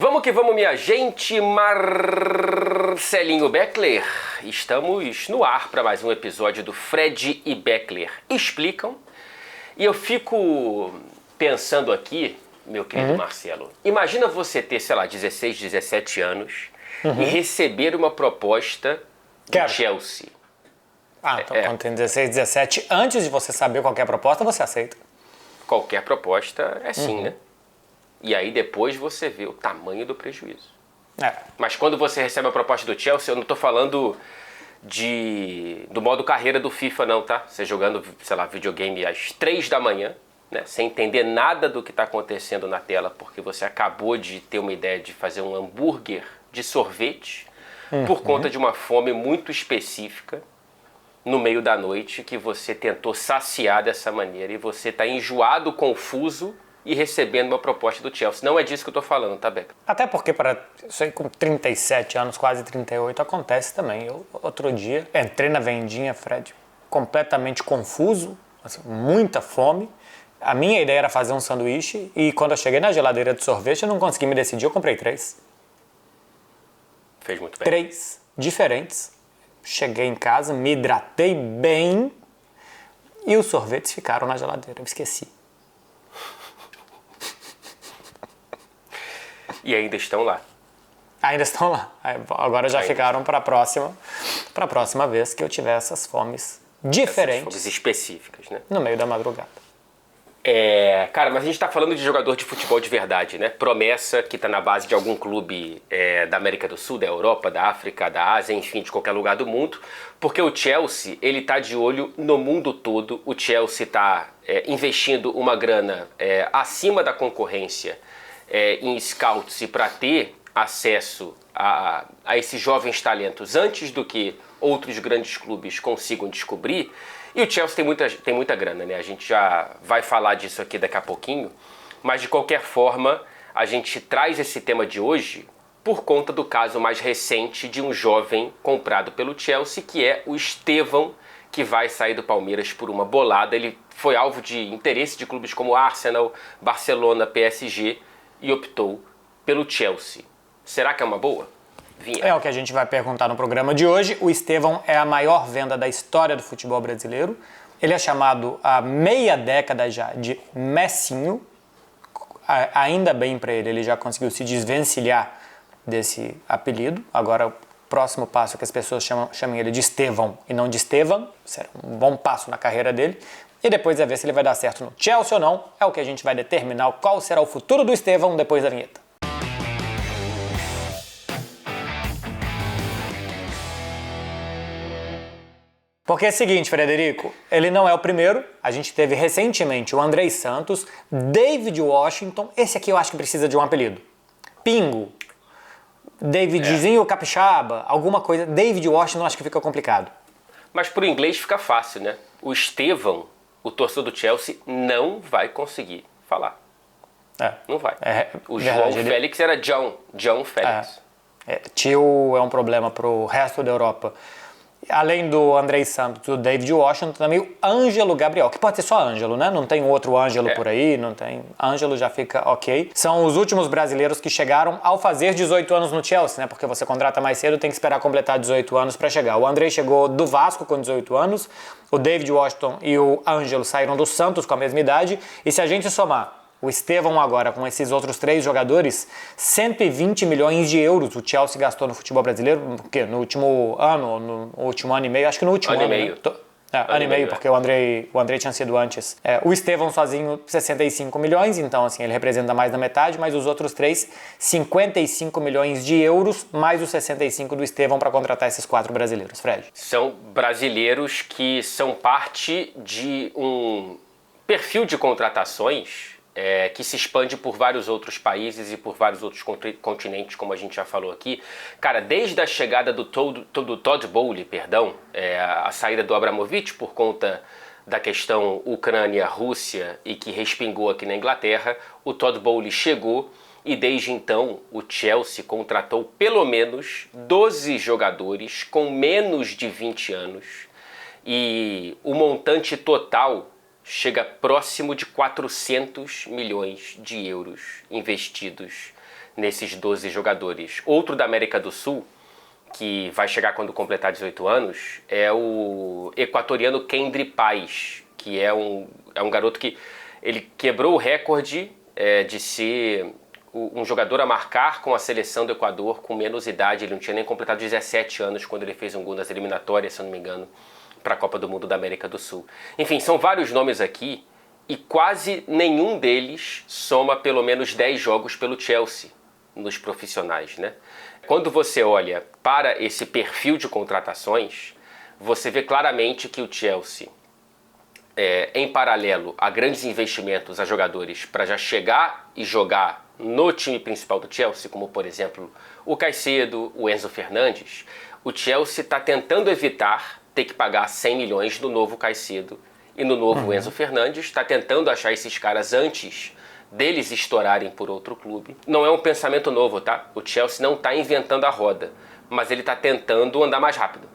Vamos que vamos, minha gente. Marcelinho Beckler. Estamos no ar para mais um episódio do Fred e Beckler Explicam. E eu fico pensando aqui, meu querido Marcelo, imagina você ter, 16, 17 anos e receber uma proposta do Chelsea. Então quando tem 16, 17, antes de você saber qual é a proposta, você aceita. Qualquer proposta é sim, né? E aí depois você vê o tamanho do prejuízo. Mas quando você recebe a proposta do Chelsea, eu não estou falando do modo carreira do FIFA não, tá? Você jogando, videogame às 3 da manhã, né? Sem entender nada do que está acontecendo na tela, porque você acabou de ter uma ideia de fazer um hambúrguer de sorvete por conta de uma fome muito específica no meio da noite que você tentou saciar dessa maneira e você está enjoado, confuso e recebendo uma proposta do Chelsea. Não é disso que eu tô falando, tá, Beck? Até porque, isso aí com 37 anos, quase 38, acontece também. Eu, outro dia, entrei na vendinha, Fred, completamente confuso, assim, muita fome. A minha ideia era fazer um sanduíche e quando eu cheguei na geladeira de sorvete, eu não consegui me decidir, eu comprei 3. Fez muito bem. 3 diferentes. Cheguei em casa, me hidratei bem e os sorvetes ficaram na geladeira, eu esqueci. E ainda estão lá. Ainda estão lá. Agora já ficaram para a próxima vez que eu tiver essas fomes diferentes. Essas fomes específicas, né? No meio da madrugada. Cara, mas a gente está falando de jogador de futebol de verdade, né? Promessa que está na base de algum clube da América do Sul, da Europa, da África, da Ásia, enfim, de qualquer lugar do mundo. Porque o Chelsea, ele tá de olho no mundo todo. O Chelsea está investindo uma grana acima da concorrência em scouts e para ter acesso a esses jovens talentos antes do que outros grandes clubes consigam descobrir. E o Chelsea tem muita grana, né? A gente já vai falar disso aqui daqui a pouquinho, mas de qualquer forma a gente traz esse tema de hoje por conta do caso mais recente de um jovem comprado pelo Chelsea, que é o Estevão, que vai sair do Palmeiras por uma bolada. Ele foi alvo de interesse de clubes como Arsenal, Barcelona, PSG e optou pelo Chelsea. Será que é uma boa? Vinha. É o que a gente vai perguntar no programa de hoje. O Estevão é a maior venda da história do futebol brasileiro. Ele é chamado há meia década já de Messinho. Ainda bem para ele já conseguiu se desvencilhar desse apelido. Agora o próximo passo é que as pessoas chamem ele de Estevão e não de Estevam. Será um bom passo na carreira dele. E depois é ver se ele vai dar certo no Chelsea ou não. É o que a gente vai determinar qual será o futuro do Estevão depois da vinheta. Porque é o seguinte, Frederico, ele não é o primeiro. A gente teve recentemente o Andrei Santos, David Washington. Esse aqui eu acho que precisa de um apelido. Pingo, Davidzinho Capixaba, alguma coisa. David Washington acho que fica complicado. Mas por inglês fica fácil, né? O Estevão, o torcedor do Chelsea, não vai conseguir falar. Não vai. O João Félix era John Félix. Tio é um problema pro resto da Europa. Além do Andrei Santos e do David Washington, também o Ângelo Gabriel, que pode ser só Ângelo, né? Não tem outro Ângelo por aí, não tem. Ângelo já fica ok. São os últimos brasileiros que chegaram ao fazer 18 anos no Chelsea, né? Porque você contrata mais cedo, tem que esperar completar 18 anos para chegar. O Andrei chegou do Vasco com 18 anos, o David Washington e o Ângelo saíram do Santos com a mesma idade, e se a gente somar o Estevão agora com esses outros 3 jogadores, 120 milhões de euros o Chelsea gastou no futebol brasileiro, porque no último ano e meio, acho que no último ano. Ano e meio. Ano e meio, porque o Andrei tinha sido antes. O Estevão sozinho, 65 milhões, então assim, ele representa mais da metade, mas os outros 3, 55 milhões de euros, mais os 65 do Estevão para contratar esses 4 brasileiros, Fred. São brasileiros que são parte de um perfil de contratações que se expande por vários outros países e por vários outros continentes, como a gente já falou aqui. Cara, desde a chegada do Todd Boehly, a saída do Abramovich por conta da questão Ucrânia-Rússia e que respingou aqui na Inglaterra, o Todd Boehly chegou e desde então o Chelsea contratou pelo menos 12 jogadores com menos de 20 anos e o montante total chega próximo de 400 milhões de euros investidos nesses 12 jogadores. Outro da América do Sul, que vai chegar quando completar 18 anos, é o equatoriano Kendry Páez, que é um garoto que ele quebrou o recorde de ser um jogador a marcar com a seleção do Equador com menos idade. Ele não tinha nem completado 17 anos quando ele fez um gol nas eliminatórias, se eu não me engano, para a Copa do Mundo da América do Sul. Enfim, são vários nomes aqui e quase nenhum deles soma pelo menos 10 jogos pelo Chelsea nos profissionais, né? Quando você olha para esse perfil de contratações, você vê claramente que o Chelsea, em paralelo a grandes investimentos a jogadores para já chegar e jogar no time principal do Chelsea, como por exemplo o Caicedo, o Enzo Fernandes, o Chelsea está tentando evitar ter que pagar 100 milhões no novo Caicedo e no novo Enzo Fernandes, está tentando achar esses caras antes deles estourarem por outro clube. Não é um pensamento novo, tá? O Chelsea não está inventando a roda, mas ele está tentando andar mais rápido.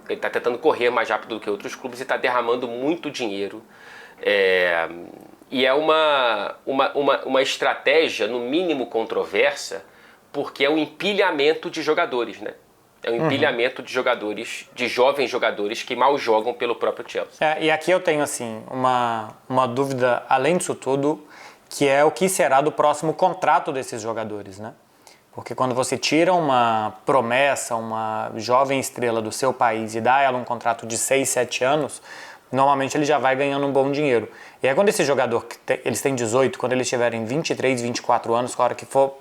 Ele está tentando correr mais rápido do que outros clubes e está derramando muito dinheiro. E é uma estratégia, no mínimo controversa, porque é um empilhamento de jogadores, né? É um empilhamento de jogadores, de jovens jogadores que mal jogam pelo próprio Chelsea. E aqui eu tenho, assim, uma dúvida, além disso tudo, que é o que será do próximo contrato desses jogadores, né? Porque quando você tira uma promessa, uma jovem estrela do seu país e dá a ela um contrato de 6, 7 anos, normalmente ele já vai ganhando um bom dinheiro. E aí quando esse jogador, eles têm 18, quando eles tiverem 23, 24 anos, a hora que for...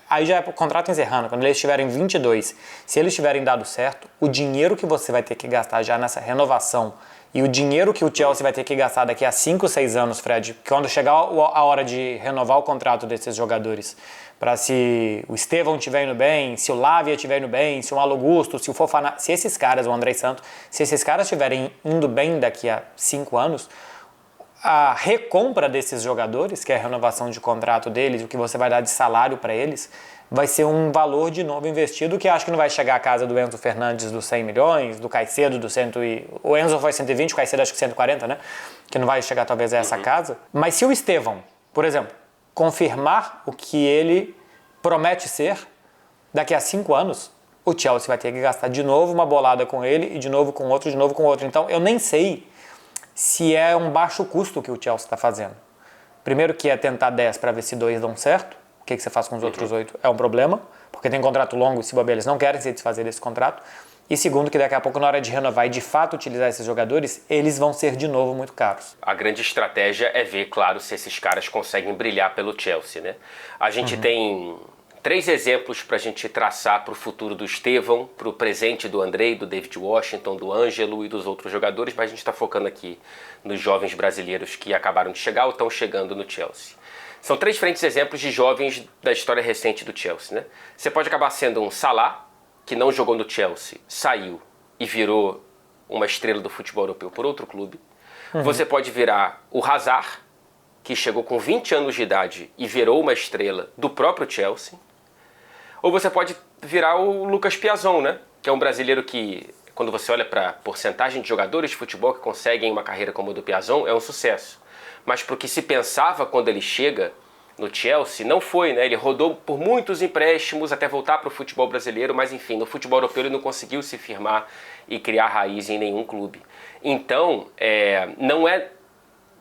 Aí já é o contrato encerrando, quando eles tiverem 22, se eles tiverem dado certo, o dinheiro que você vai ter que gastar já nessa renovação e o dinheiro que o Chelsea vai ter que gastar daqui a 5, 6 anos, Fred, quando chegar a hora de renovar o contrato desses jogadores, para se o Estevão estiver indo bem, se o Lavia estiver indo bem, se o Malo Gusto, se o Fofana, se esses caras, o André Santos, se esses caras estiverem indo bem daqui a 5 anos, a recompra desses jogadores, que é a renovação de contrato deles, o que você vai dar de salário para eles, vai ser um valor de novo investido que acho que não vai chegar à casa do Enzo Fernandes dos 100 milhões, do Caicedo do 100 e... O Enzo foi 120, o Caicedo acho que 140, né? Que não vai chegar talvez a essa casa. Mas se o Estevão, por exemplo, confirmar o que ele promete ser, daqui a 5 anos, o Chelsea vai ter que gastar de novo uma bolada com ele e de novo com outro, de novo com outro. Então eu nem sei se é um baixo custo que o Chelsea está fazendo. Primeiro que é tentar 10 para ver se 2 dão certo. O que você faz com os outros 8 é um problema, porque tem contrato longo e se bobear eles não querem se desfazer desse contrato. E segundo que daqui a pouco na hora de renovar e de fato utilizar esses jogadores, eles vão ser de novo muito caros. A grande estratégia é ver, claro, se esses caras conseguem brilhar pelo Chelsea, né? A gente tem 3 exemplos para a gente traçar para o futuro do Estevão, para o presente do Andrei, do David Washington, do Ângelo e dos outros jogadores, mas a gente está focando aqui nos jovens brasileiros que acabaram de chegar ou estão chegando no Chelsea. São 3 diferentes exemplos de jovens da história recente do Chelsea, né? Você pode acabar sendo um Salah, que não jogou no Chelsea, saiu e virou uma estrela do futebol europeu por outro clube. Você pode virar o Hazard, que chegou com 20 anos de idade e virou uma estrela do próprio Chelsea. Ou você pode virar o Lucas Piazon, né? Que é um brasileiro que, quando você olha para a porcentagem de jogadores de futebol que conseguem uma carreira como a do Piazon, é um sucesso. Mas para o que se pensava quando ele chega no Chelsea, não foi, né? Ele rodou por muitos empréstimos até voltar para o futebol brasileiro, mas enfim, no futebol europeu ele não conseguiu se firmar e criar raiz em nenhum clube. Então, não é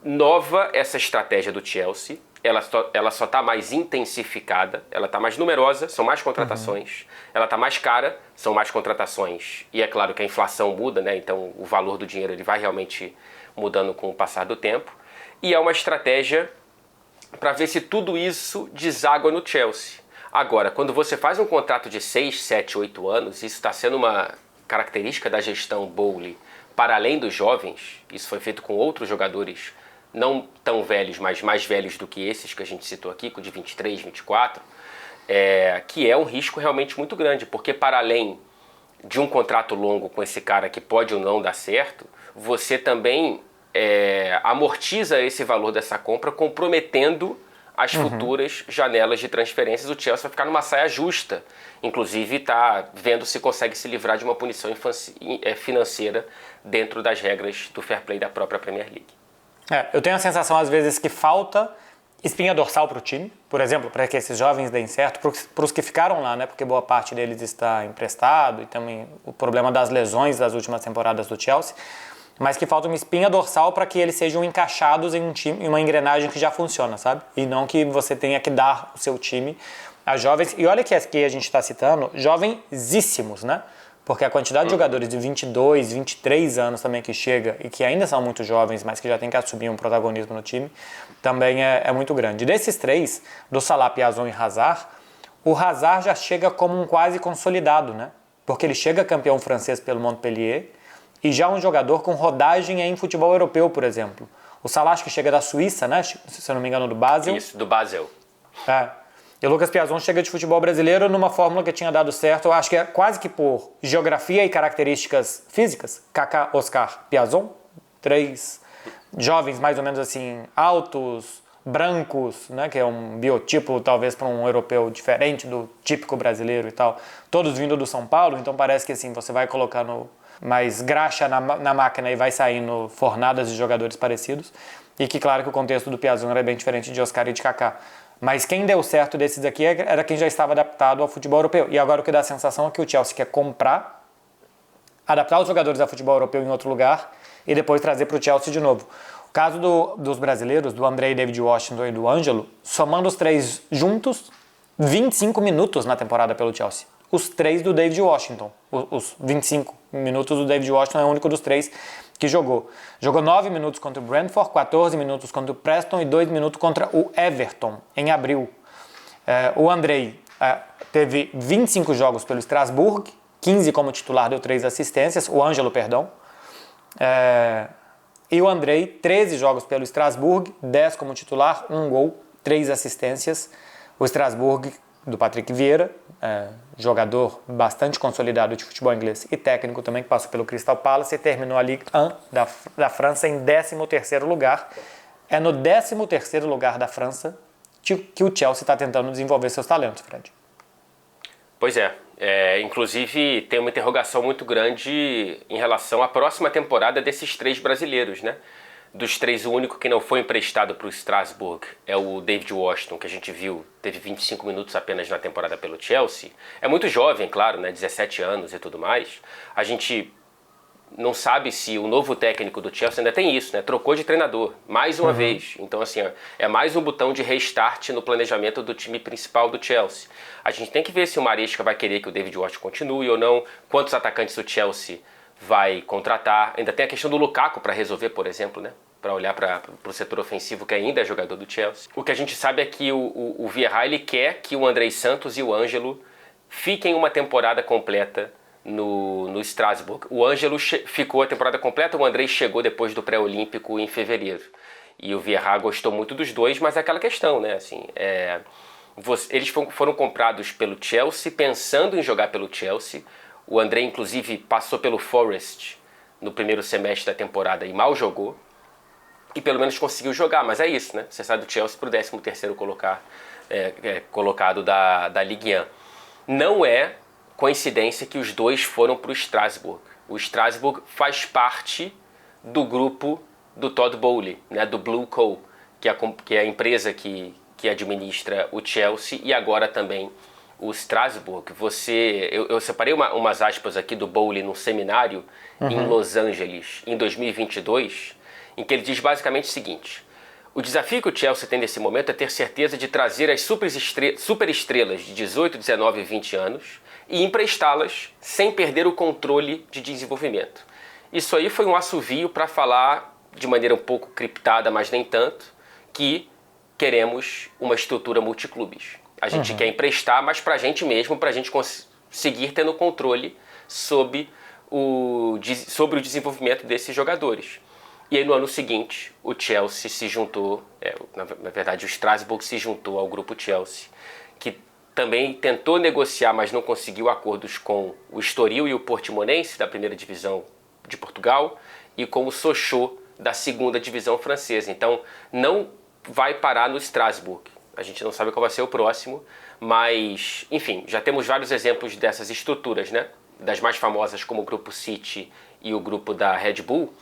nova essa estratégia do Chelsea, ela só está mais intensificada, ela está mais numerosa, são mais contratações, ela está mais cara, são mais contratações, e é claro que a inflação muda, né? Então o valor do dinheiro ele vai realmente mudando com o passar do tempo. E é uma estratégia para ver se tudo isso deságua no Chelsea. Agora, quando você faz um contrato de 6, 7, 8 anos, isso está sendo uma característica da gestão Bowley para além dos jovens, isso foi feito com outros jogadores não tão velhos, mas mais velhos do que esses que a gente citou aqui, com de 23, 24, que é um risco realmente muito grande, porque para além de um contrato longo com esse cara que pode ou não dar certo, você também amortiza esse valor dessa compra, comprometendo as futuras janelas de transferências. O Chelsea vai ficar numa saia justa, inclusive está vendo se consegue se livrar de uma punição financeira dentro das regras do fair play da própria Premier League. Eu tenho a sensação às vezes que falta espinha dorsal para o time, por exemplo, para que esses jovens deem certo, para os que ficaram lá, né? Porque boa parte deles está emprestado e também o problema das lesões das últimas temporadas do Chelsea, mas que falta uma espinha dorsal para que eles sejam encaixados em um time, em uma engrenagem que já funciona, sabe? E não que você tenha que dar o seu time a jovens. E olha que aqui a gente está citando jovenzíssimos, né? Porque a quantidade de jogadores de 22, 23 anos também que chega e que ainda são muito jovens, mas que já tem que assumir um protagonismo no time, também é muito grande. Desses três, do Salah, Piazon e Hazard, o Hazard já chega como um quase consolidado, né? Porque ele chega campeão francês pelo Montpellier e já um jogador com rodagem em futebol europeu, por exemplo. O Salah acho que chega da Suíça, né? Se eu não me engano, do Basel. Isso, do Basel. É. E o Lucas Piazon chega de futebol brasileiro numa fórmula que tinha dado certo, eu acho que é quase que por geografia e características físicas. Kaká, Oscar, Piazon, 3 jovens mais ou menos assim, altos, brancos, né, que é um biotipo talvez para um europeu diferente do típico brasileiro e tal. Todos vindo do São Paulo, então parece que assim, você vai colocando mais graxa na máquina e vai saindo fornadas de jogadores parecidos. E que claro que o contexto do Piazon era bem diferente de Oscar e de Kaká. Mas quem deu certo desses aqui era quem já estava adaptado ao futebol europeu. E agora o que dá a sensação é que o Chelsea quer comprar, adaptar os jogadores ao futebol europeu em outro lugar e depois trazer para o Chelsea de novo. O caso dos brasileiros, do Andrei, David Washington e do Ângelo, somando os três juntos, 25 minutos na temporada pelo Chelsea. Os 3 do David Washington. Os 25 minutos do David Washington é o único dos 3 que jogou. Jogou 9 minutos contra o Brentford, 14 minutos contra o Preston e 2 minutos contra o Everton, em abril. O Andrei teve 25 jogos pelo Strasbourg, 15 como titular, deu 3 assistências. O Ângelo, perdão. E o Andrei, 13 jogos pelo Strasbourg, 10 como titular, 1 gol, 3 assistências. O Strasbourg, do Patrick Vieira, jogador bastante consolidado de futebol inglês e técnico também, que passou pelo Crystal Palace e terminou a Ligue 1 da França em 13º lugar. É no 13º lugar da França que o Chelsea está tentando desenvolver seus talentos, Fred. Pois é. Inclusive tem uma interrogação muito grande em relação à próxima temporada desses 3 brasileiros, né? Dos 3, o único que não foi emprestado para o Strasbourg é o David Washington, que a gente viu, teve 25 minutos apenas na temporada pelo Chelsea. É muito jovem, claro, né? 17 anos e tudo mais. A gente não sabe se o novo técnico do Chelsea ainda tem isso, né? Trocou de treinador, mais uma vez. Então, assim, é mais um botão de restart no planejamento do time principal do Chelsea. A gente tem que ver se o Maresca vai querer que o David Washington continue ou não, quantos atacantes o Chelsea vai contratar. Ainda tem a questão do Lukaku para resolver, por exemplo, né? Para olhar para o setor ofensivo, que ainda é jogador do Chelsea. O que a gente sabe é que o Vieira, ele quer que o Andrei Santos e o Ângelo fiquem uma temporada completa no Strasbourg. O Ângelo ficou a temporada completa, o Andrei chegou depois do pré-olímpico em fevereiro. E o Vieira gostou muito dos dois, mas é aquela questão, né? Assim, eles foram comprados pelo Chelsea, pensando em jogar pelo Chelsea. O Andrei, inclusive, passou pelo Forest no primeiro semestre da temporada e mal jogou. E pelo menos conseguiu jogar, mas é isso, né? Você sai do Chelsea para o 13º colocado da Ligue 1. Não é coincidência que os dois foram para o Strasbourg. O Strasbourg faz parte do grupo do Todd Bowley, né? Do Blue Co., que é a empresa que administra o Chelsea e agora também o Strasbourg. Eu separei umas aspas aqui do Bowley num seminário em Los Angeles em 2022, em que ele diz basicamente o seguinte: o desafio que o Chelsea tem nesse momento é ter certeza de trazer as superestrelas de 18, 19 e 20 anos e emprestá-las sem perder o controle de desenvolvimento. Isso aí foi um assovio para falar de maneira um pouco criptada, mas nem tanto, que queremos uma estrutura multiclubes. A gente quer emprestar, mas para a gente mesmo, para a gente conseguir tendo controle sobre o desenvolvimento desses jogadores. E aí no ano seguinte, o Chelsea se juntou, na verdade o Strasbourg se juntou ao grupo Chelsea, que também tentou negociar, mas não conseguiu acordos com o Estoril e o Portimonense, da primeira divisão de Portugal, e com o Sochaux, da segunda divisão francesa. Então não vai parar no Strasbourg. A gente não sabe qual vai ser o próximo, mas, enfim, já temos vários exemplos dessas estruturas, né? Das mais famosas como o Grupo City e o grupo da Red Bull.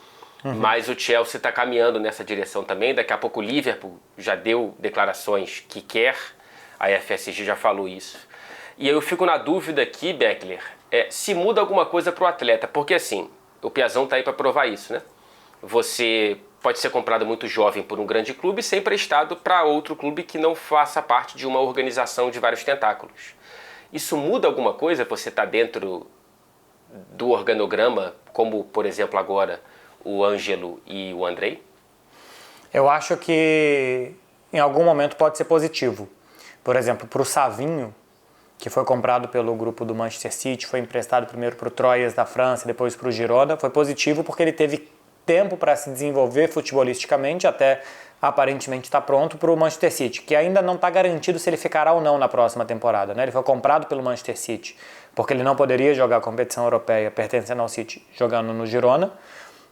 Mas o Chelsea está caminhando nessa direção também. Daqui a pouco o Liverpool já deu declarações que quer, a FSG já falou isso. E eu fico na dúvida aqui, Beckler, se muda alguma coisa para o atleta, porque assim, o Piazão está aí para provar isso, né? Você pode ser comprado muito jovem por um grande clube e ser emprestado para outro clube que não faça parte de uma organização de vários tentáculos. Isso muda alguma coisa? Você está dentro do organograma, como, por exemplo, agora o Ângelo e o Andrei? Eu acho que em algum momento pode ser positivo. Por exemplo, para o Savinho, que foi comprado pelo grupo do Manchester City, foi emprestado primeiro para o Troyes da França, depois para o Girona, foi positivo porque ele teve tempo para se desenvolver futebolisticamente, até aparentemente está pronto para o Manchester City, que ainda não está garantido se ele ficará ou não na próxima temporada, né? Ele foi comprado pelo Manchester City, porque ele não poderia jogar a competição europeia pertencendo ao City, jogando no Girona.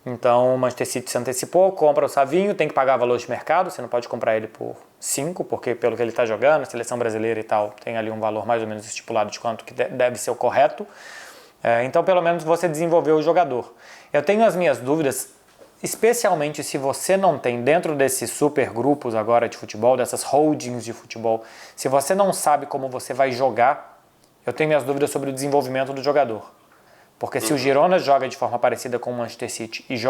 Então o Manchester City se antecipou, compra o Savinho, tem que pagar valor de mercado, você não pode comprar ele por 5, porque pelo que ele está jogando, seleção brasileira e tal, tem ali um valor mais ou menos estipulado de quanto que deve ser o correto. Então pelo menos você desenvolveu o jogador. Eu tenho as minhas dúvidas, especialmente se você não tem dentro desses super grupos agora de futebol, dessas holdings de futebol, se você não sabe como você vai jogar, eu tenho minhas dúvidas sobre o desenvolvimento do jogador. Porque se o Girona joga de forma parecida com o Manchester City e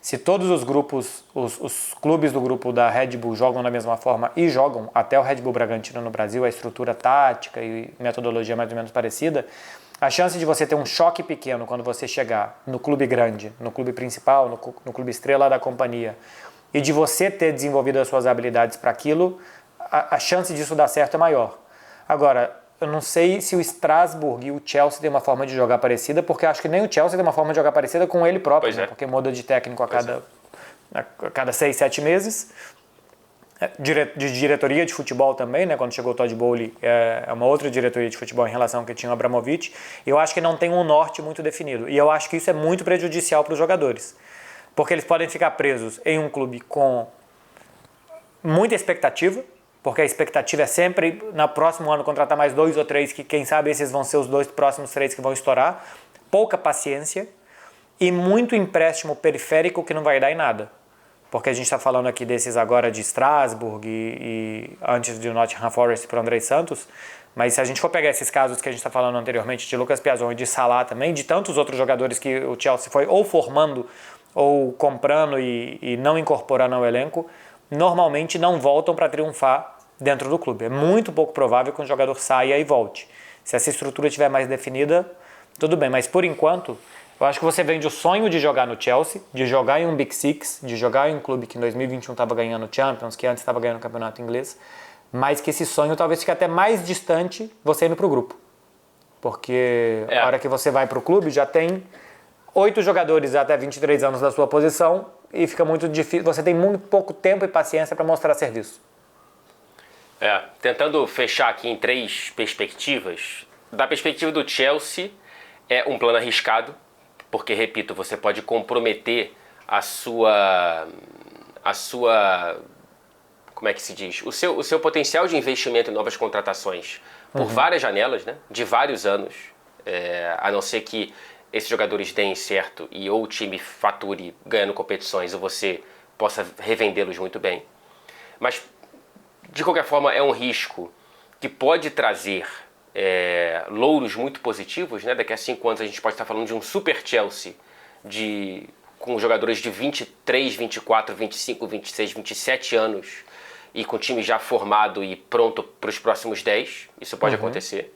se todos os grupos, os clubes do grupo da Red Bull jogam da mesma forma e jogam até o Red Bull Bragantino no Brasil, a estrutura tática e metodologia mais ou menos parecida, a chance de você ter um choque pequeno quando você chegar no clube grande, no clube principal, no clube estrela da companhia, e de você ter desenvolvido as suas habilidades para aquilo, a chance disso dar certo é maior. Agora, eu não sei se o Strasbourg e o Chelsea têm uma forma de jogar parecida, porque acho que nem o Chelsea tem uma forma de jogar parecida com ele próprio, né? Porque muda de técnico a cada 6, 7 meses. De diretoria de futebol também, né? Quando chegou o Todd Bowley, é uma outra diretoria de futebol em relação ao que tinha o Abramovich. Eu acho que não tem um norte muito definido. E eu acho que isso é muito prejudicial para os jogadores. Porque eles podem ficar presos em um clube com muita expectativa, porque a expectativa é sempre, no próximo ano, contratar mais 2 ou 3, que quem sabe esses vão ser os 2 próximos 3 que vão estourar. Pouca paciência e muito empréstimo periférico que não vai dar em nada. Porque a gente está falando aqui desses agora de Strasbourg e antes de Nottingham Forest para o Andrei Santos, mas se a gente for pegar esses casos que a gente está falando anteriormente, de Lucas Piazon e de Salah também, de tantos outros jogadores que o Chelsea foi ou formando ou comprando e não incorporando ao elenco, normalmente não voltam para triunfar dentro do clube. É muito pouco provável que um jogador saia e volte. Se essa estrutura estiver mais definida, tudo bem, mas por enquanto, eu acho que você vende o sonho de jogar no Chelsea, de jogar em um Big Six, de jogar em um clube que em 2021 estava ganhando Champions, que antes estava ganhando o campeonato inglês, mas que esse sonho talvez fique até mais distante você indo para o grupo. Porque a hora que você vai para o clube, já tem 8 jogadores até 23 anos da sua posição e fica muito difícil, você tem muito pouco tempo e paciência para mostrar serviço. Tentando fechar aqui em 3 perspectivas. Da perspectiva do Chelsea, é um plano arriscado, porque, repito, você pode comprometer a sua como é que se diz? O seu potencial de investimento em novas contratações por várias janelas, né? De vários anos, a não ser que esses jogadores deem certo e ou o time fature ganhando competições ou você possa revendê-los muito bem. Mas, de qualquer forma, é um risco que pode trazer louros muito positivos, né? Daqui a 5 anos a gente pode estar falando de um super Chelsea com jogadores de 23, 24, 25, 26, 27 anos e com o time já formado e pronto para os próximos 10. Isso pode acontecer.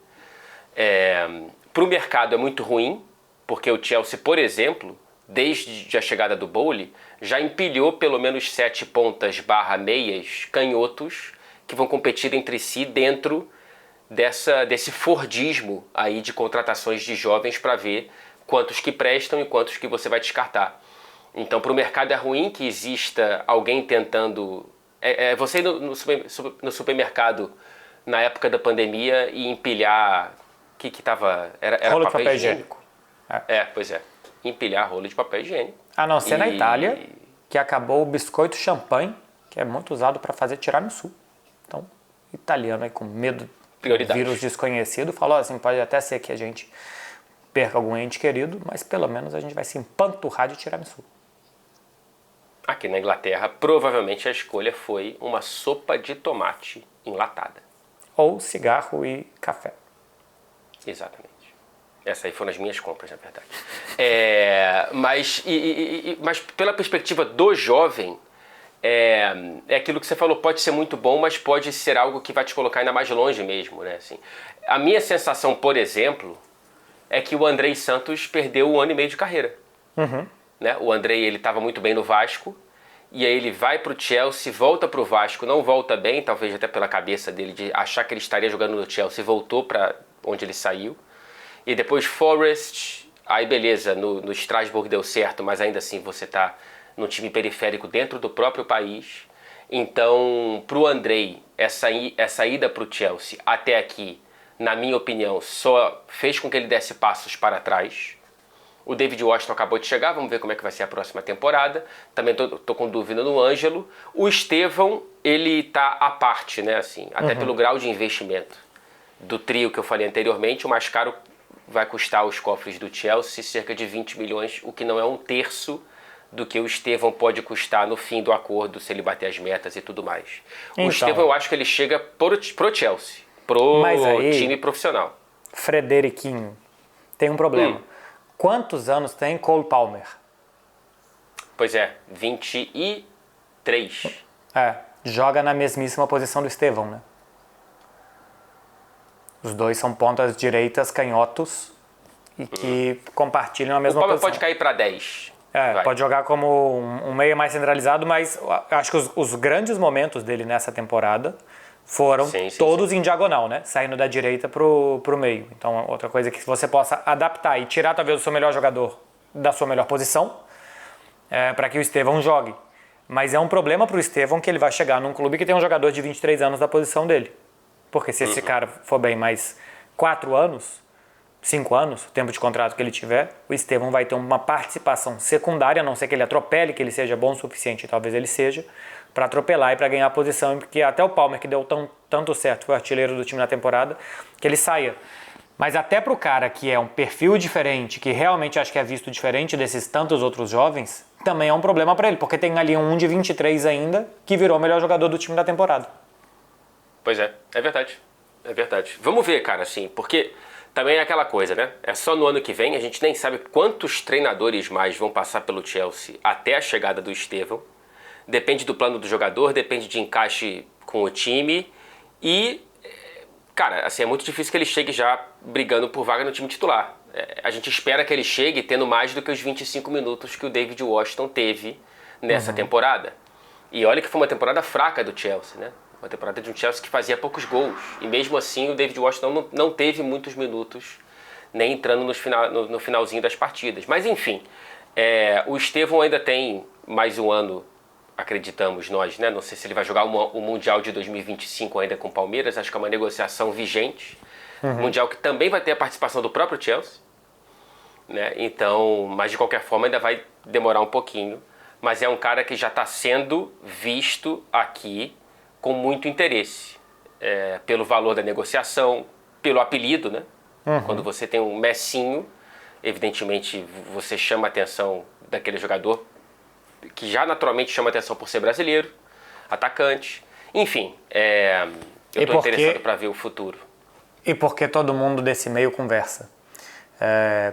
Para o mercado é muito ruim, porque o Chelsea, por exemplo, desde a chegada do Bowley, já empilhou pelo menos 7 pontas / meias canhotos que vão competir entre si dentro desse Fordismo aí de contratações de jovens para ver quantos que prestam e quantos que você vai descartar. Então, para o mercado é ruim que exista alguém tentando... você ir no supermercado na época da pandemia e empilhar... que tava... Era rolo de papel higiênico. Pois é. Empilhar rolo de papel higiênico. A não ser na Itália, que acabou o biscoito champanhe, que é muito usado para fazer tiramisu. Então, italiano aí com medo do vírus desconhecido, falou assim, pode até ser que a gente perca algum ente querido, mas pelo menos a gente vai se empanturrar de tiramisu. Aqui na Inglaterra, provavelmente a escolha foi uma sopa de tomate enlatada. Ou cigarro e café. Exatamente. Essas aí foram as minhas compras, na verdade. Mas pela perspectiva do jovem, é aquilo que você falou, pode ser muito bom, mas pode ser algo que vai te colocar ainda mais longe mesmo, né? Assim, a minha sensação, por exemplo, é que o Andrei Santos perdeu 1 ano e meio de carreira. Né? O Andrei, ele estava muito bem no Vasco, e aí ele vai para o Chelsea, volta para o Vasco, não volta bem, talvez até pela cabeça dele de achar que ele estaria jogando no Chelsea, voltou para onde ele saiu. E depois Forest, aí beleza, no Strasbourg deu certo, mas ainda assim você está num time periférico dentro do próprio país. Então, para o Andrei, essa ida para o Chelsea até aqui, na minha opinião, só fez com que ele desse passos para trás. O David Washington acabou de chegar, vamos ver como é que vai ser a próxima temporada. Também tô com dúvida no Ângelo. O Estevão, ele tá à parte, né? Assim, até pelo grau de investimento do trio que eu falei anteriormente. O mais caro vai custar os cofres do Chelsea cerca de 20 milhões, o que não é um terço do que o Estevão pode custar no fim do acordo, se ele bater as metas e tudo mais. Então, o Estevão, eu acho que ele chega pro Chelsea, pro time profissional. Frederiquinho, tem um problema. Quantos anos tem Cole Palmer? Pois é, 23. Joga na mesmíssima posição do Estevão, né? Os dois são pontas direitas, canhotos, e que compartilham a mesma posição. O Palmer pode cair para 10. Pode jogar como um meio mais centralizado, mas acho que os grandes momentos dele nessa temporada foram todos em diagonal, né? Saindo da direita pro meio. Então, outra coisa que você possa adaptar e tirar talvez o seu melhor jogador da sua melhor posição para que o Estevão jogue. Mas é um problema pro Estevão que ele vai chegar num clube que tem um jogador de 23 anos da posição dele. Porque se esse cara for bem mais 4 anos, 5 anos, o tempo de contrato que ele tiver, o Estevão vai ter uma participação secundária, a não ser que ele atropele, que ele seja bom o suficiente, talvez ele seja, para atropelar e para ganhar a posição, porque até o Palmer, que deu tanto certo, foi o artilheiro do time na temporada, que ele saia. Mas até para o cara que é um perfil diferente, que realmente acho que é visto diferente desses tantos outros jovens, também é um problema para ele, porque tem ali um de 23 ainda, que virou o melhor jogador do time da temporada. Pois é verdade. É verdade. Vamos ver, cara, assim, porque também é aquela coisa, né? É só no ano que vem, a gente nem sabe quantos treinadores mais vão passar pelo Chelsea até a chegada do Estevão. Depende do plano do jogador, depende de encaixe com o time e, cara, assim, é muito difícil que ele chegue já brigando por vaga no time titular. A gente espera que ele chegue tendo mais do que os 25 minutos que o David Washington teve nessa temporada. E olha que foi uma temporada fraca do Chelsea, né? Uma temporada de um Chelsea que fazia poucos gols. E mesmo assim o David Washington não teve muitos minutos, nem entrando no finalzinho das partidas. Mas enfim, o Estevão ainda tem mais um ano, acreditamos nós, né? Não sei se ele vai jogar o Mundial de 2025 ainda com o Palmeiras, acho que é uma negociação vigente. Mundial que também vai ter a participação do próprio Chelsea, né? Então, mas de qualquer forma ainda vai demorar um pouquinho. Mas é um cara que já está sendo visto aqui com muito interesse, pelo valor da negociação, pelo apelido, né? Quando você tem um Messinho, evidentemente você chama a atenção daquele jogador que já naturalmente chama a atenção por ser brasileiro, atacante, enfim, eu estou interessado para ver o futuro. E porque todo mundo desse meio conversa.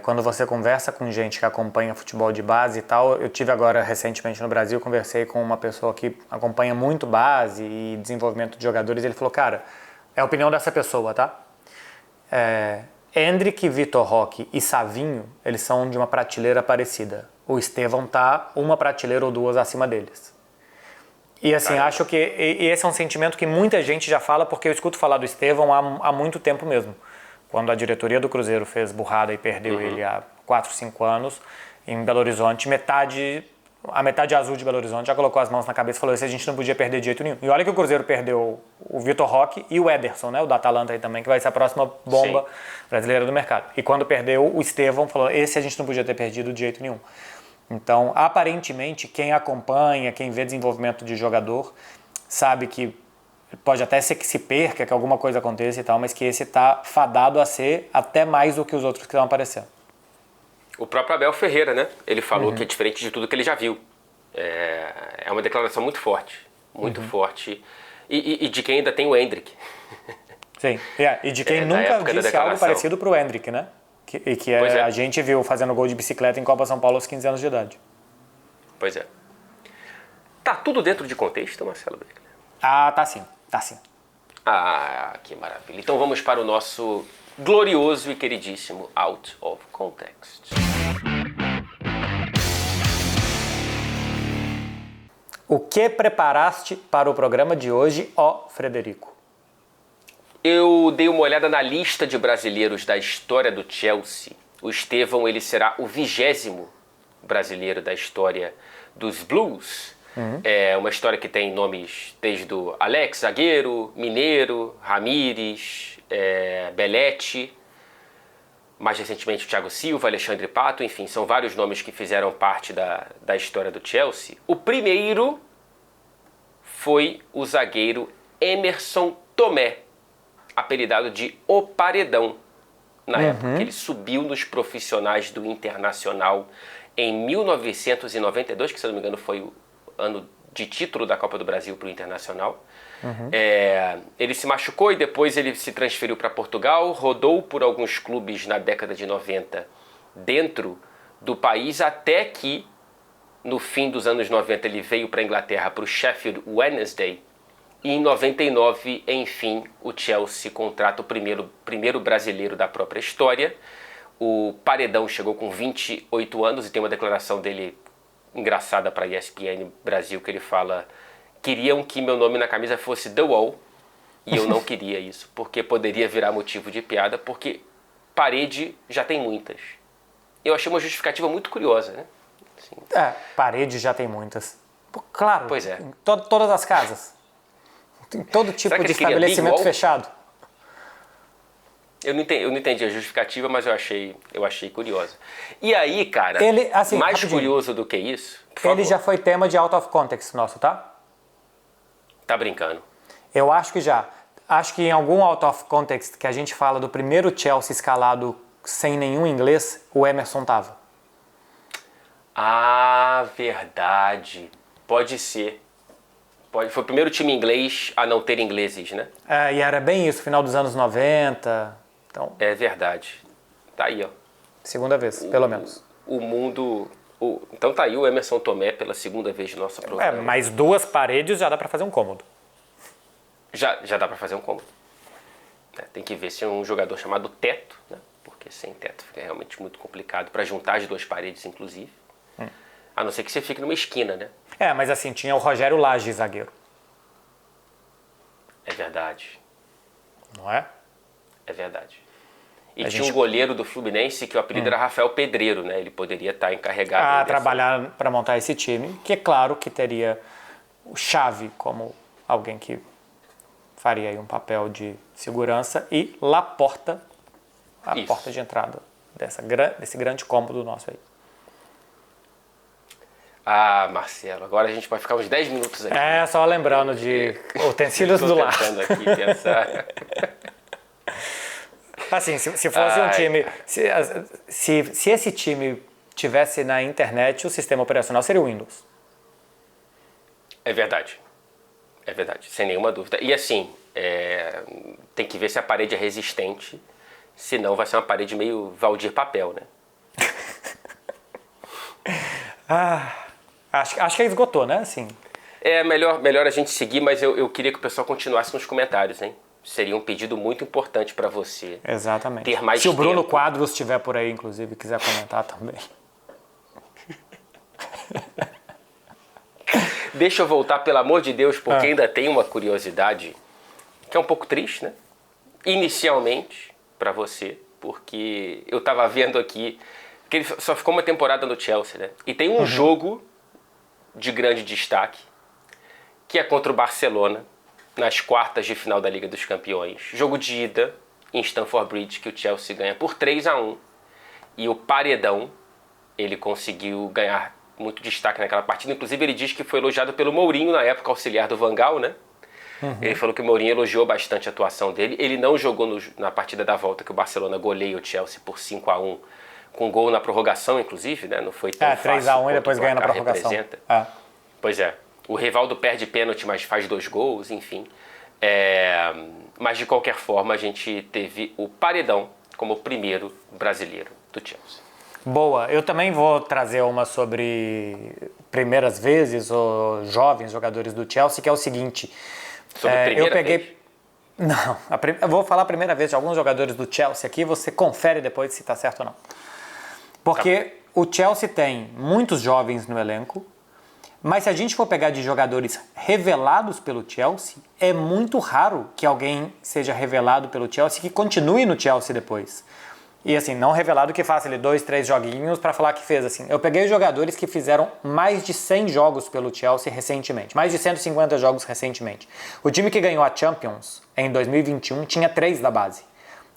Quando você conversa com gente que acompanha futebol de base e tal, eu tive agora recentemente no Brasil, conversei com uma pessoa que acompanha muito base e desenvolvimento de jogadores, ele falou, cara, é a opinião dessa pessoa, tá? Endrick, Vitor Roque e Savinho, eles são de uma prateleira parecida. O Estevão tá uma prateleira ou duas acima deles. E assim, acho que esse é um sentimento que muita gente já fala, porque eu escuto falar do Estevão há muito tempo mesmo. Quando a diretoria do Cruzeiro fez burrada e perdeu ele há 4, 5 anos, em Belo Horizonte, a metade azul de Belo Horizonte já colocou as mãos na cabeça e falou que a gente não podia perder de jeito nenhum. E olha que o Cruzeiro perdeu o Vitor Roque e o Ederson, né, o da Atalanta aí também, que vai ser a próxima bomba brasileira do mercado. E quando perdeu, o Estevão falou, esse a gente não podia ter perdido de jeito nenhum. Então, aparentemente, quem acompanha, quem vê desenvolvimento de jogador, sabe que pode até ser que se perca, que alguma coisa aconteça e tal, mas que esse está fadado a ser até mais do que os outros que estão aparecendo. O próprio Abel Ferreira, né? Ele falou que é diferente de tudo que ele já viu. É uma declaração muito forte. Muito forte. E de quem ainda tem o Hendrick. Sim, e de quem nunca disse algo parecido pro Hendrick, né? Que a gente viu fazendo gol de bicicleta em Copa São Paulo aos 15 anos de idade. Pois é. Tá tudo dentro de contexto, Marcelo Breckler? Ah, tá sim. Ah, que maravilha. Então vamos para o nosso glorioso e queridíssimo Out of Context. O que preparaste para o programa de hoje, ó Frederico? Eu dei uma olhada na lista de brasileiros da história do Chelsea. O Estevão, ele será o 20º brasileiro da história dos Blues. É uma história que tem nomes desde o Alex, zagueiro, Mineiro, Ramires, Belletti, mais recentemente o Thiago Silva, Alexandre Pato, enfim, são vários nomes que fizeram parte da história do Chelsea. O primeiro foi o zagueiro Emerson Tomé, apelidado de O Paredão, na época que ele subiu nos profissionais do Internacional em 1992, que se não me engano foi o ano de título da Copa do Brasil para o Internacional. Ele se machucou e depois ele se transferiu para Portugal, rodou por alguns clubes na década de 90 dentro do país, até que no fim dos anos 90 ele veio para a Inglaterra, para o Sheffield Wednesday, e em 99, enfim, o Chelsea contrata o primeiro brasileiro da própria história. O Paredão chegou com 28 anos e tem uma declaração dele engraçada para a ESPN Brasil, que ele fala: queriam que meu nome na camisa fosse The Wall, e eu não queria isso, porque poderia virar motivo de piada, porque parede já tem muitas. Eu achei uma justificativa muito curiosa, né? Assim. Parede já tem muitas. Claro, pois é. Em todas as casas. Tem todo tipo de estabelecimento fechado. Eu não entendi a justificativa, mas eu achei curiosa. E aí, cara, ele, assim, mais rapidinho, curioso do que isso... Ele já foi tema de Out of Context nosso, tá? Tá brincando. Eu acho que já. Acho que em algum Out of Context que a gente fala do primeiro Chelsea escalado sem nenhum inglês, o Emerson tava. Ah, verdade. Pode ser. Foi o primeiro time inglês a não ter ingleses, né? E era bem isso, final dos anos 90. Então, é verdade. Tá aí, ó. Segunda vez, pelo menos. O mundo... Então tá aí o Emerson Tomé pela segunda vez no nosso programa. Mas 2 paredes já dá pra fazer um cômodo. Já dá pra fazer um cômodo. Tem que ver se é um jogador chamado Teto, né? Porque sem teto fica realmente muito complicado pra juntar as 2 paredes, inclusive. A não ser que você fique numa esquina, né? Mas assim, tinha o Rogério Lage, zagueiro. É verdade. Não é? É verdade. E tinha um goleiro do Fluminense que o apelido era Rafael Pedreiro, né? Ele poderia estar encarregado... trabalhar para montar esse time, que é claro que teria o Xavi como alguém que faria aí um papel de segurança e Laporta, porta de entrada desse grande cômodo nosso aí. Ah, Marcelo, agora a gente vai ficar uns 10 minutos aqui. Só lembrando de utensílios do lar. Estou tentando aqui pensar. Assim, se fosse um time... Se esse time tivesse na internet, o sistema operacional seria o Windows. É verdade. É verdade, sem nenhuma dúvida. E assim, tem que ver se a parede é resistente, senão vai ser uma parede meio Valdir Papel, né? Acho que esgotou, né? Assim. Melhor a gente seguir, mas eu queria que o pessoal continuasse nos comentários, hein? Seria um pedido muito importante para você. Exatamente. Ter mais Se o Bruno tempo. Quadros estiver por aí, inclusive, quiser comentar também. Deixa eu voltar, pelo amor de Deus, porque ainda tem uma curiosidade que é um pouco triste, né? Inicialmente, para você, porque eu tava vendo aqui que ele só ficou uma temporada no Chelsea, né? E tem um jogo de grande destaque, que é contra o Barcelona, nas quartas de final da Liga dos Campeões. Jogo de ida em Stamford Bridge, que o Chelsea ganha por 3-1. E o Paredão, ele conseguiu ganhar muito destaque naquela partida. Inclusive, ele diz que foi elogiado pelo Mourinho, na época auxiliar do Van Gaal, né? Ele falou que o Mourinho elogiou bastante a atuação dele. Ele não jogou na partida da volta, que o Barcelona goleia o Chelsea por 5-1, com gol na prorrogação, inclusive, né? Não foi tão fácil. 3-1 e depois ganha na prorrogação. Pois é. O Rivaldo perde pênalti, mas faz 2 gols, enfim. Mas de qualquer forma, a gente teve o Paredão como o primeiro brasileiro do Chelsea. Boa. Eu também vou trazer uma sobre primeiras vezes ou jovens jogadores do Chelsea, que é o seguinte. Sobre a primeira vez? Não, eu vou falar a primeira vez de alguns jogadores do Chelsea aqui, você confere depois se está certo ou não. Porque o Chelsea tem muitos jovens no elenco, mas se a gente for pegar de jogadores revelados pelo Chelsea, é muito raro que alguém seja revelado pelo Chelsea que continue no Chelsea depois. E assim, não revelado que faça ele 2, 3 joguinhos para falar que fez assim. Eu peguei jogadores que fizeram mais de 100 jogos pelo Chelsea recentemente, mais de 150 jogos recentemente. O time que ganhou a Champions em 2021 tinha 3 da base.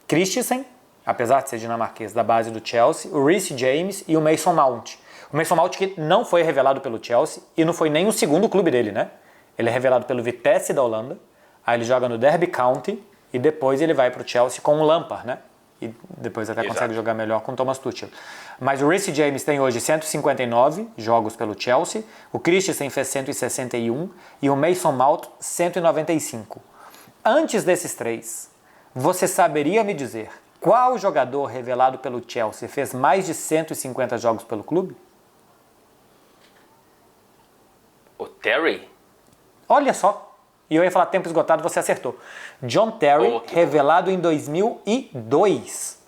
Christensen, apesar de ser dinamarquês, da base do Chelsea, o Reece James e o Mason Mount. O Mason Mount que não foi revelado pelo Chelsea e não foi nem o segundo clube dele, né? Ele é revelado pelo Vitesse da Holanda, aí ele joga no Derby County e depois ele vai para o Chelsea com o Lampard, né? E depois até consegue jogar melhor com o Thomas Tuchel. Mas o Reece James tem hoje 159 jogos pelo Chelsea, o Christensen fez 161 e o Mason Mount 195. Antes desses 3, você saberia me dizer qual jogador revelado pelo Chelsea fez mais de 150 jogos pelo clube? O Terry? Olha só. E eu ia falar tempo esgotado, você acertou. John Terry, revelado em 2002.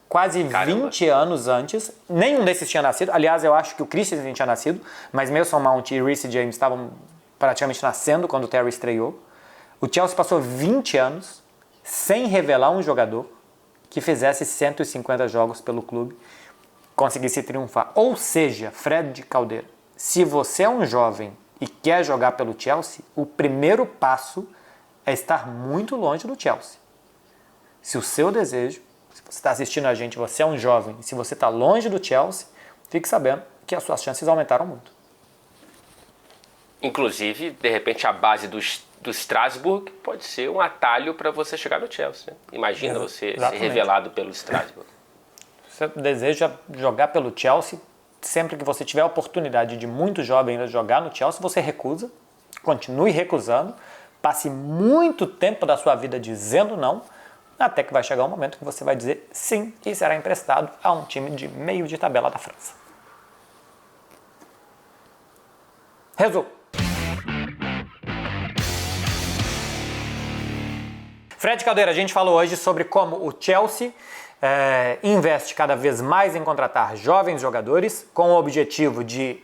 Quase 20 anos antes. Nenhum desses tinha nascido. Aliás, eu acho que o Christensen tinha nascido, mas Mason Mount e Reece James estavam praticamente nascendo quando o Terry estreou. O Chelsea passou 20 anos sem revelar um jogador que fizesse 150 jogos pelo clube, conseguisse triunfar. Ou seja, Fred Caldeira, se você é um jovem e quer jogar pelo Chelsea, o primeiro passo é estar muito longe do Chelsea. Se o seu desejo, se você está assistindo a gente, você é um jovem, e se você está longe do Chelsea, fique sabendo que as suas chances aumentaram muito. Inclusive, de repente, a base do Strasbourg pode ser um atalho para você chegar no Chelsea. Né? Imagina você ser revelado pelo Strasbourg. Você deseja jogar pelo Chelsea, sempre que você tiver a oportunidade de muito jovem ainda jogar no Chelsea, você recusa, continue recusando, passe muito tempo da sua vida dizendo não, até que vai chegar um momento que você vai dizer sim e será emprestado a um time de meio de tabela da França. Resumo. Fred Caldeira, a gente falou hoje sobre como o Chelsea investe cada vez mais em contratar jovens jogadores com o objetivo de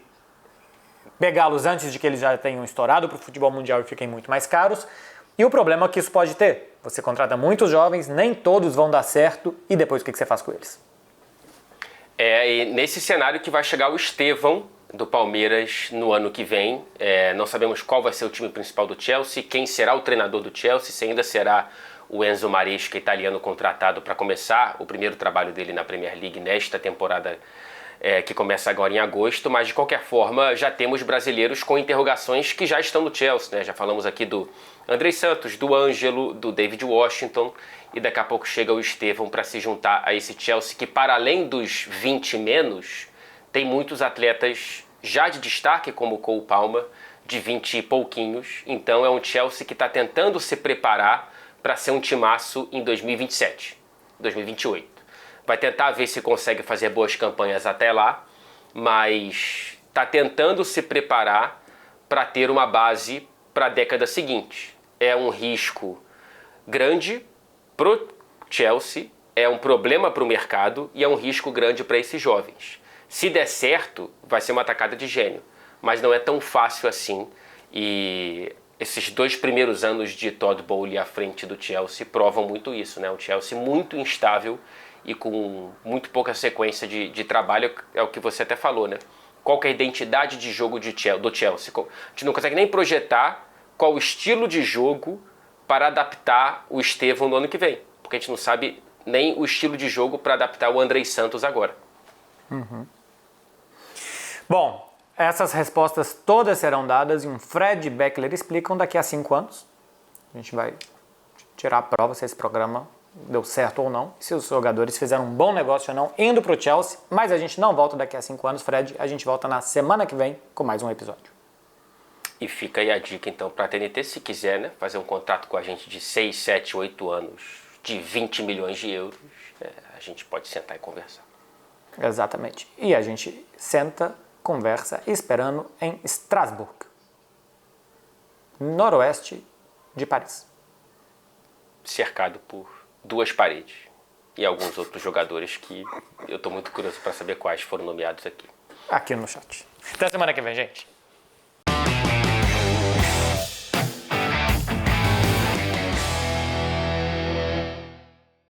pegá-los antes de que eles já tenham estourado para o futebol mundial e fiquem muito mais caros. E o problema que isso pode ter, você contrata muitos jovens, nem todos vão dar certo e depois o que você faz com eles? E nesse cenário que vai chegar o Estevão do Palmeiras no ano que vem. Não sabemos qual vai ser o time principal do Chelsea, quem será o treinador do Chelsea, se ainda será o Enzo Maresca, italiano, contratado para começar o primeiro trabalho dele na Premier League nesta temporada que começa agora em agosto, mas de qualquer forma já temos brasileiros com interrogações que já estão no Chelsea, né? Já falamos aqui do Andrei Santos, do Ângelo, do David Washington e daqui a pouco chega o Estevão para se juntar a esse Chelsea que, para além dos 20 menos, tem muitos atletas já de destaque como o Cole Palmer, de 20 e pouquinhos. Então é um Chelsea que está tentando se preparar para ser um timaço em 2027, 2028. Vai tentar ver se consegue fazer boas campanhas até lá, mas está tentando se preparar para ter uma base para a década seguinte. É um risco grande pro Chelsea, é um problema para o mercado e é um risco grande para esses jovens. Se der certo, vai ser uma atacada de gênio, mas não é tão fácil assim. E esses 2 primeiros anos de Todd Bowley à frente do Chelsea provam muito isso, né? Um Chelsea muito instável e com muito pouca sequência de trabalho, é o que você até falou, né? Qual que é a identidade de jogo do Chelsea? A gente não consegue nem projetar qual o estilo de jogo para adaptar o Estevão no ano que vem, porque a gente não sabe nem o estilo de jogo para adaptar o Andrei Santos agora. Uhum. Bom, essas respostas todas serão dadas e um Fred Beckler explicam daqui a 5 anos. A gente vai tirar a prova se esse programa deu certo ou não, se os jogadores fizeram um bom negócio ou não, indo para o Chelsea, mas a gente não volta daqui a 5 anos, Fred, a gente volta na semana que vem com mais um episódio. E fica aí a dica então para a TNT, se quiser, né, fazer um contrato com a gente de 6, 7, 8 anos, de 20 milhões de euros, a gente pode sentar e conversar. Exatamente. E a gente senta, conversa, esperando em Estrasburgo, noroeste de Paris. Cercado por 2 paredes e alguns outros jogadores que eu estou muito curioso para saber quais foram nomeados aqui. Aqui no chat. Até semana que vem, gente.